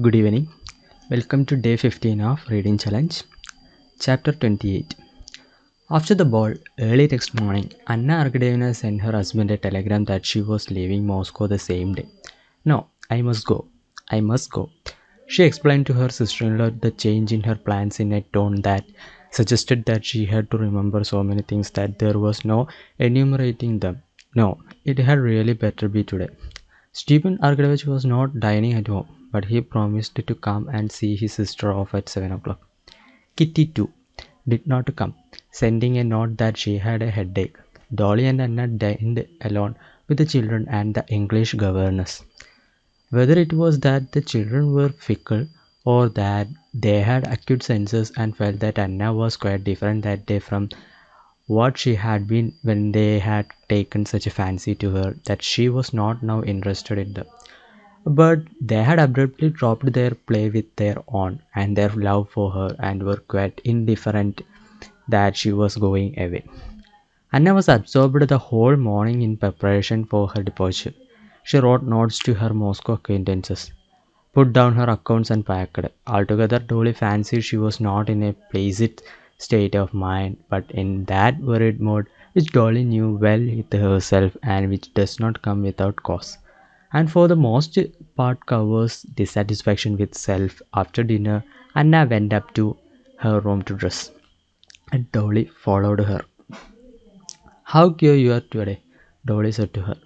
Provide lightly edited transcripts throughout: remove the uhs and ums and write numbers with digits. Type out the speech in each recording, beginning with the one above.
Good evening. Welcome to day 15 of Reading Challenge, Chapter 28. After the ball, early next morning, Anna Arkadyevna sent her husband a telegram that she was leaving Moscow the same day. No, I must go. I must go. She explained to her sister-in-law the change in her plans in a tone that suggested that she had to remember so many things that there was no enumerating them. No, it had really better be today. Stephen Arkadyevich was not dining at home, but he promised to come and see his sister off at 7 o'clock. Kitty, too, did not come, sending a note that she had a headache. Dolly and Anna dined alone with the children and the English governess. Whether it was that the children were fickle or that they had acute senses and felt that Anna was quite different that day from what she had been when they had taken such a fancy to her that she was not now interested in them. But they had abruptly dropped their play with their own and their love for her and were quite indifferent that she was going away. Anna was absorbed the whole morning in preparation for her departure. She wrote notes to her Moscow acquaintances, put down her accounts and packed. Altogether, Dolly fancied she was not in a pleasant state of mind, but in that worried mood which Dolly knew well with herself and which does not come without cause, and for the most part covers dissatisfaction with self. After dinner, Anna went up to her room to dress, and Dolly followed her. How queer you are today, Dolly said to her.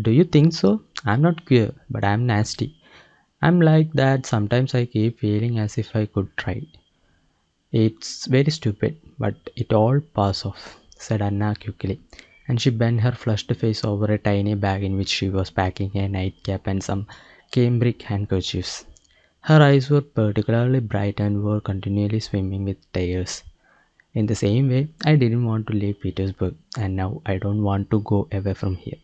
Do you think so? I'm not queer, but I'm nasty. I'm like that sometimes. I keep feeling as if I could try. It's very stupid, but it all pass off, said Anna quickly, and she bent her flushed face over a tiny bag in which she was packing a nightcap and some cambric handkerchiefs. Her eyes were particularly bright and were continually swimming with tears. In the same way, I didn't want to leave Petersburg, and now I don't want to go away from here.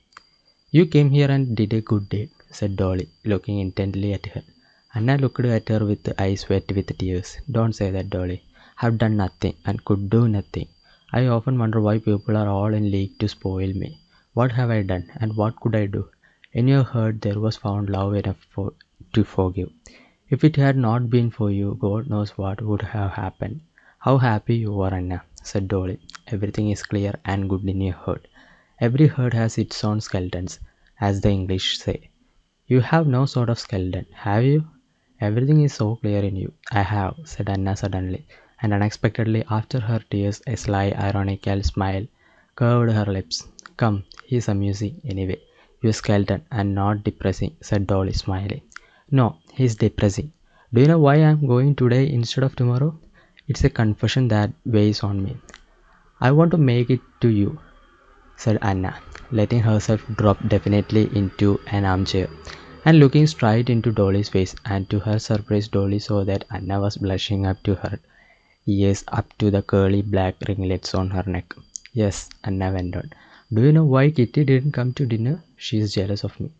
You came here and did a good deed, said Dolly, looking intently at her. Anna looked at her with eyes wet with tears. Don't say that, Dolly. I've done nothing and could do nothing. I often wonder why people are all in league to spoil me. What have I done, and what could I do? In your heart there was found love enough to forgive. If it had not been for you, God knows what would have happened. How happy you are, Anna, said Dolly. Everything is clear and good in your heart. Every heart has its own skeletons, as the English say. You have no sort of skeleton, have you? Everything is so clear in you. I have, said Anna suddenly, and unexpectedly after her tears a sly ironical smile curved her lips. Come, he's amusing anyway. Your skeleton and not depressing, said Dolly smiling. No, he's depressing. Do you know why I'm going today instead of tomorrow? It's a confession that weighs on me. I want to make it to you, said Anna, letting herself drop definitely into an armchair and looking straight into Dolly's face, and to her surprise Dolly saw that Anna was blushing up to her ears up to the curly black ringlets on her neck. Yes, Anna went on. Do you know why Kitty didn't come to dinner? She is jealous of me.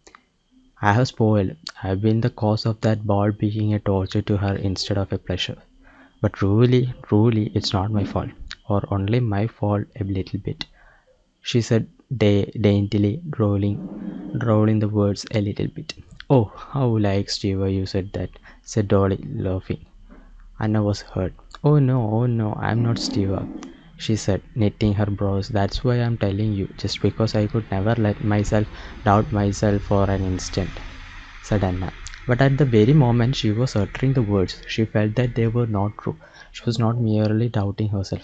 I have spoiled. I have been the cause of that ball being a torture to her instead of a pleasure. But truly, it's not my fault, or only my fault a little bit, she said daintily, rolling the words a little bit. Oh, how like Steve you said that, said Dolly, laughing. Anna was hurt. Oh no, I'm not Steve, she said, knitting her brows. That's why I'm telling you, just because I could never let myself doubt myself for an instant, said Anna. But at the very moment she was uttering the words, she felt that they were not true. She was not merely doubting herself.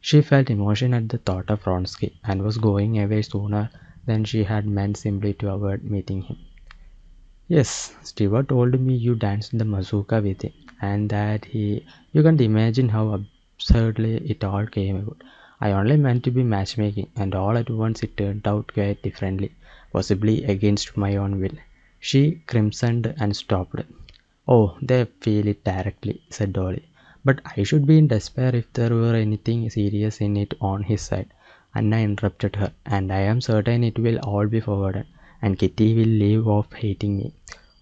She felt emotion at the thought of Vronsky and was going away sooner than she had meant simply to avoid meeting him. Yes, Stewart told me you danced the mazurka with him and that you can't imagine how absurdly it all came about. I only meant to be matchmaking and all at once it turned out quite differently, possibly against my own will. She crimsoned and stopped. Oh, they feel it directly, said Dolly. But I should be in despair if there were anything serious in it on his side. Anna interrupted her, and I am certain it will all be forgotten, and Kitty will leave off hating me.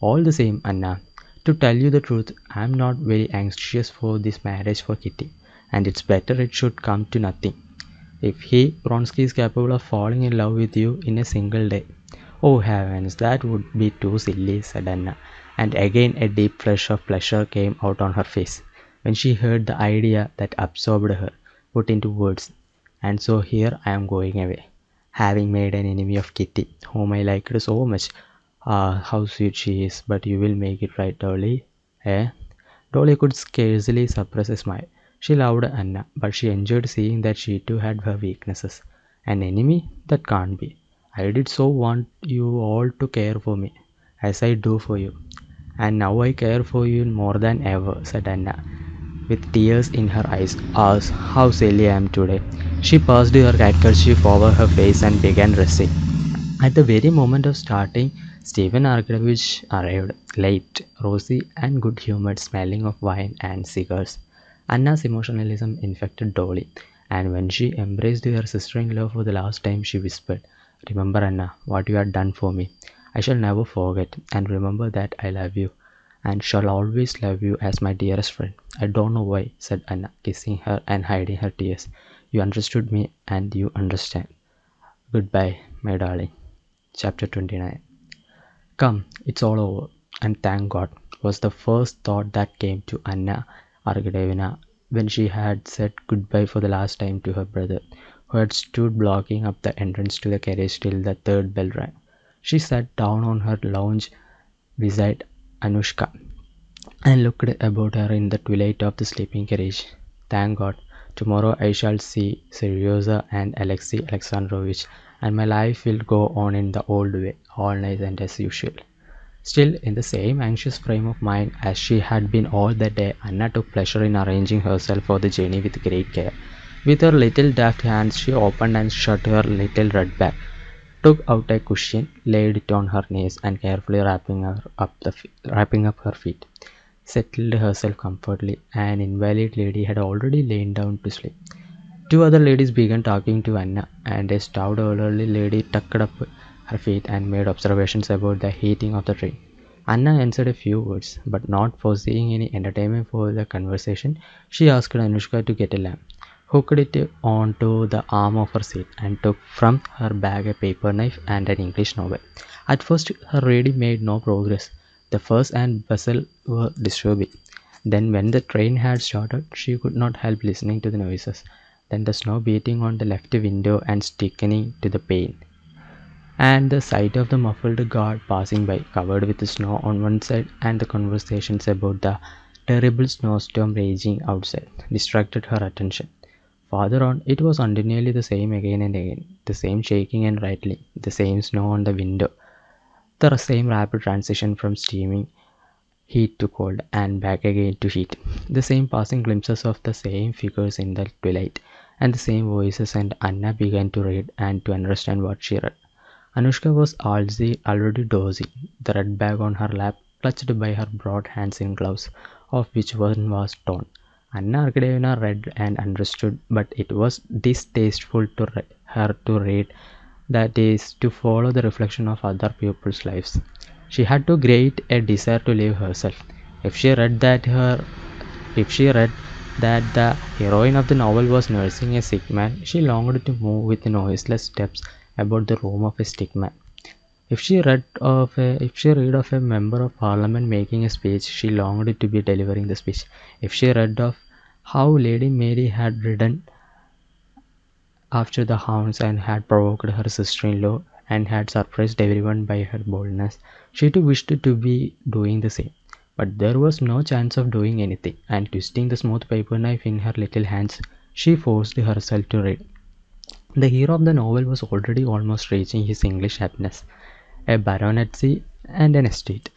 All the same, Anna, to tell you the truth, I am not very anxious for this marriage for Kitty, and it's better it should come to nothing. If Vronsky is capable of falling in love with you in a single day. Oh heavens, that would be too silly, said Anna, and again a deep flush of pleasure came out on her face when she heard the idea that absorbed her put into words. And so here I am going away, having made an enemy of Kitty, whom I liked so much. Ah, how sweet she is, but you will make it right, Dolly, eh? Dolly could scarcely suppress a smile. She loved Anna, but she enjoyed seeing that she too had her weaknesses. An enemy? That can't be. I did so want you all to care for me, as I do for you. And now I care for you more than ever, said Anna, with tears in her eyes. Ah, how silly I am today. She passed her handkerchief over her face and began dressing. At the very moment of starting, Stephen Arkadyevich arrived, late, rosy, and good humored, smelling of wine and cigars. Anna's emotionalism infected Dolly, and when she embraced her sister in law for the last time, she whispered, "Remember, Anna, what you had done for me. I shall never forget, and remember that I love you, and shall always love you as my dearest friend." "I don't know why," said Anna, kissing her and hiding her tears. "You understood me, and you understand. Goodbye, my darling." Chapter 29. "Come, it's all over, and thank God," was the first thought that came to Anna Arkadyevna when she had said goodbye for the last time to her brother, who had stood blocking up the entrance to the carriage till the third bell rang. She sat down on her lounge beside Anushka and looked about her in the twilight of the sleeping carriage. Thank God, tomorrow I shall see Seryoza and Alexei Alexandrovich, and my life will go on in the old way, all nice and as usual. Still, in the same anxious frame of mind as she had been all that day, Anna took pleasure in arranging herself for the journey with great care. With her little deft hands, she opened and shut her little red bag, took out a cushion, laid it on her knees, and carefully wrapping up her feet, settled herself comfortably. An invalid lady had already lain down to sleep. Two other ladies began talking to Anna, and a stout elderly lady tucked up her feet and made observations about the heating of the train. Anna answered a few words, but not foreseeing any entertainment for the conversation, she asked Anushka to get a lamp, hooked it onto the arm of her seat, and took from her bag a paper knife and an English novel. At first, her reading made no progress. The fuss and bustle were disturbing. Then, when the train had started, she could not help listening to the noises. Then the snow beating on the left window and sticking to the pane, and the sight of the muffled guard passing by, covered with snow on one side, and the conversations about the terrible snowstorm raging outside, distracted her attention. Farther on, it was undeniably the same again and again, the same shaking and rattling, the same snow on the window, the same rapid transition from steaming heat to cold, and back again to heat. The same passing glimpses of the same figures in the twilight, and the same voices, and Anna began to read and to understand what she read. Anushka was already dozing, the red bag on her lap, clutched by her broad hands in gloves, of which one was torn. Anna Arkadyevna read and understood, but it was distasteful to her to read, that is, to follow the reflection of other people's lives. She had too great a desire to live herself. If she read that her if she read that the heroine of the novel was nursing a sick man, she longed to move with noiseless steps about the room of a sick man. If she read of a member of parliament making a speech, she longed to be delivering the speech. If she read of how Lady Mary had ridden after the hounds and had provoked her sister-in-law and had surprised everyone by her boldness, she too wished to be doing the same. But there was no chance of doing anything, and twisting the smooth paper knife in her little hands, she forced herself to read. The hero of the novel was already almost reaching his English happiness, a baronetcy and an estate,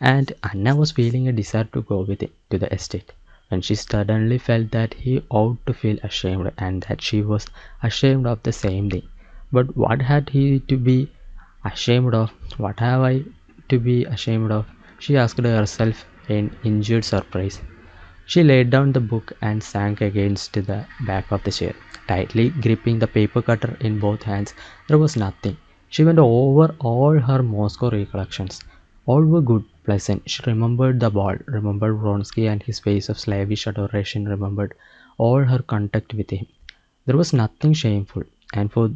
and Anna was feeling a desire to go with him to the estate, when she suddenly felt that he ought to feel ashamed, and that she was ashamed of the same thing. But what had he to be ashamed of? What have I to be ashamed of? She asked herself in injured surprise. She laid down the book and sank against the back of the chair, tightly gripping the paper cutter in both hands. There was nothing. She went over all her Moscow recollections. All were good, pleasant. She remembered the ball, remembered Vronsky and his face of slavish adoration, remembered all her contact with him. There was nothing shameful, and for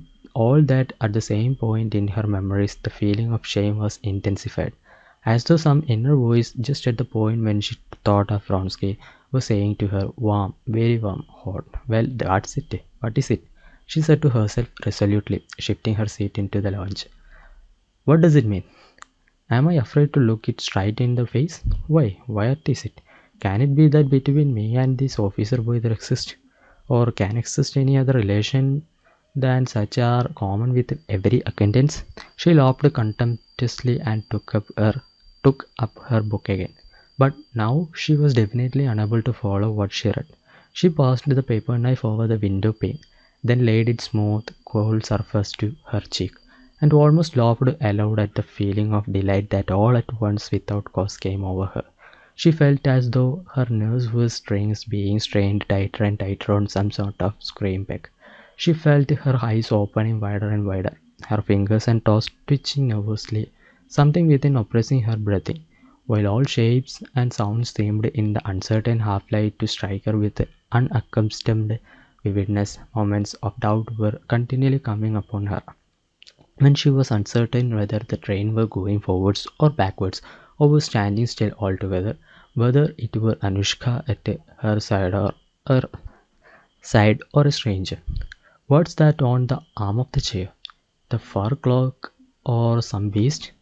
all that at the same point in her memories the feeling of shame was intensified, as though some inner voice just at the point when she thought of Vronsky was saying to her, warm, very warm, hot. Well, that's it. What is it? She said to herself resolutely, shifting her seat into the lounge. What does it mean? Am I afraid to look it straight in the face? Why? What is it? Can it be that between me and this officer boy there exists? Or can exist any other relation than such are common with every acquaintance? She laughed contemptuously and took up her book again. But now she was definitely unable to follow what she read. She passed the paper knife over the window pane, then laid its smooth, cold surface to her cheek, and almost laughed aloud at the feeling of delight that all at once without cause came over her. She felt as though her nerves were strings being strained tighter and tighter on some sort of scream peg. She felt her eyes opening wider and wider, her fingers and toes twitching nervously, something within oppressing her breathing, while all shapes and sounds seemed in the uncertain half-light to strike her with unaccustomed vividness. Moments of doubt were continually coming upon her when she was uncertain whether the train were going forwards or backwards, or was standing still altogether, whether it were Anushka at her side or a stranger. What's that on the arm of the chair? The fur cloak or some beast?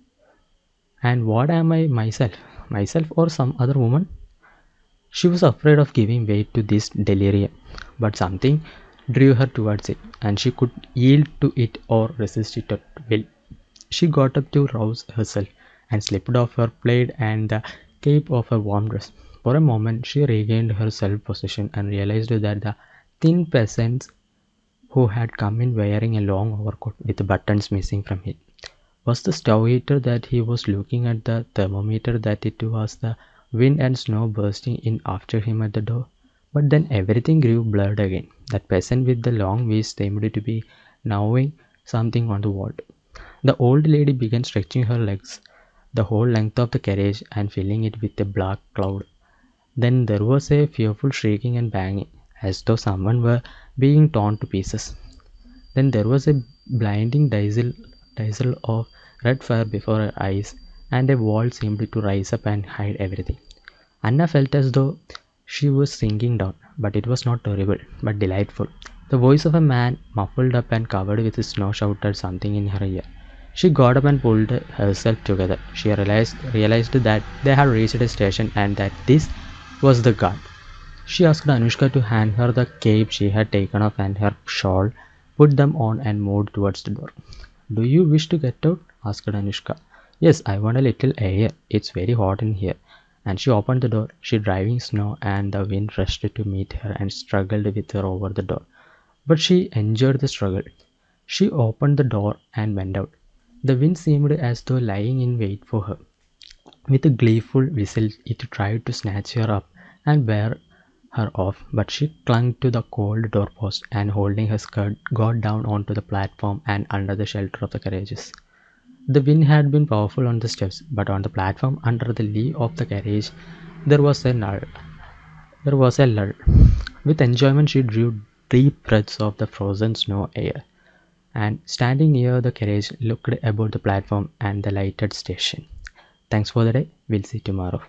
And what am I myself? Myself or some other woman? She was afraid of giving way to this delirium, but something drew her towards it, and she could yield to it or resist it at will. She got up to rouse herself and slipped off her plaid and the cape of her warm dress. For a moment she regained her self-possession and realized that the thin peasant who had come in wearing a long overcoat with buttons missing from it was the stove heater, that he was looking at the thermometer, that it was the wind and snow bursting in after him at the door. But then everything grew blurred again. That peasant with the long waist seemed to be gnawing something on the wall. The old lady began stretching her legs the whole length of the carriage and filling it with a black cloud. Then there was a fearful shrieking and banging, as though someone were being torn to pieces. Then there was a blinding dazzle of red fire before her eyes, and a wall seemed to rise up and hide everything. Anna felt as though she was sinking down, but it was not terrible, but delightful. The voice of a man, muffled up and covered with snow, shouted something in her ear. She got up and pulled herself together. She realized that they had reached a station and that this was the guard. She asked Anushka to hand her the cape she had taken off and her shawl, put them on and moved towards the door. Do you wish to get out? Asked Anushka. Yes, I want a little air. It's very hot in here. And she opened the door. She driving snow and the wind rushed to meet her and struggled with her over the door. But she enjoyed the struggle. She opened the door and went out. The wind seemed as though lying in wait for her. With a gleeful whistle it tried to snatch her up and bear her off, but she clung to the cold doorpost and holding her skirt got down onto the platform and under the shelter of the carriages. The wind had been powerful on the steps, but on the platform under the lee of the carriage there was a lull. There was a lull. With enjoyment she drew deep breaths of the frozen snow air, and standing near the carriage looked about the platform and the lighted station. Thanks for the day. We'll see you tomorrow.